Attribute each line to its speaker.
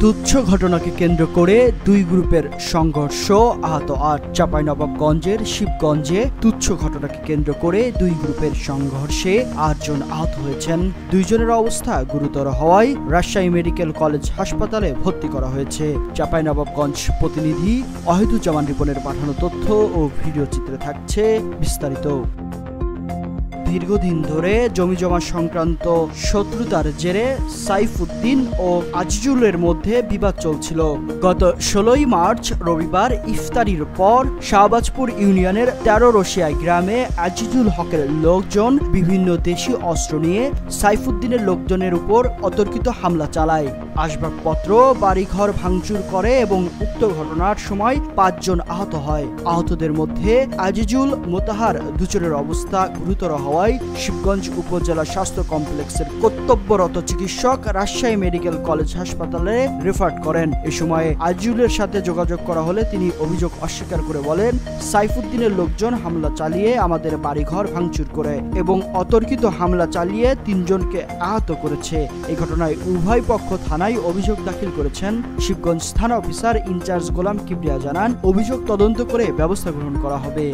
Speaker 1: তুচ্ছ ঘটনাকে কেন্দ্র করে দুই গ্রুপের সংঘর্ষ, আহত ৮। চাঁপাইনবাবগঞ্জের শিবগঞ্জে তুচ্ছ ঘটনাকে কেন্দ্র করে দুই গ্রুপের সংঘর্ষে ৮ জন আহত হয়েছেন। দুইজনের অবস্থা গুরুতর হওয়ায় রাজশাহী মেডিকেল কলেজ হাসপাতালে ভর্তি করা হয়েছে। চাঁপাইনবাবগঞ্জ প্রতিনিধি অহিদুজ্জামান রিপনের পাঠানো তথ্য ও ভিডিও চিত্রে থাকছে বিস্তারিত। দীর্ঘদিন ধরে জমিজমা সংক্রান্ত শত্রুতার জেরে সাইফুদ্দিন ও আজিজুলের মধ্যে বিবাদ চলছিল। গত ১৬ মার্চ রবিবার ইফতারির পর শাহবাজপুর ইউনিয়নের ১৩ রশিয়া গ্রামে আজিজুল হকের লোকজন বিভিন্ন দেশীয় অস্ত্র নিয়ে সাইফুদ্দিনের লোকজনের উপর অতর্কিত হামলা চালায়। আসবাবপত্র, বাড়িঘর ভাঙচুর করে এবং উক্ত ঘটনার সময় ৫ জন আহত হয়। আহতদের মধ্যে আজিজুল, মোতাহার দুজনের অবস্থা গুরুতর হওয়ায় শিবগঞ্জ উপজেলা স্বাস্থ্য কমপ্লেক্সের কর্তব্যরত চিকিৎসক রাজশাহী মেডিকেল কলেজ হাসপাতালে রেফার করেন। এ সময় আজিজুলের সাথে যোগাযোগ করা হলে তিনি অভিযোগ অস্বীকার করে বলেন, সাইফুদ্দিনের লোকজন হামলা চালিয়ে আমাদের বাড়িঘর ভাঙচুর করে এবং অতর্কিত হামলা চালিয়ে ৩ জনকে আহত করেছে। এই ঘটনায় উভয় পক্ষ থানায় অভিযোগ দাখিল করেছেন। শিবগঞ্জ থানা অফিসার ইনচার্জ গোলাম কিবরিয়া জানান, অভিযোগ তদন্ত করে ব্যবস্থা গ্রহণ করা হবে।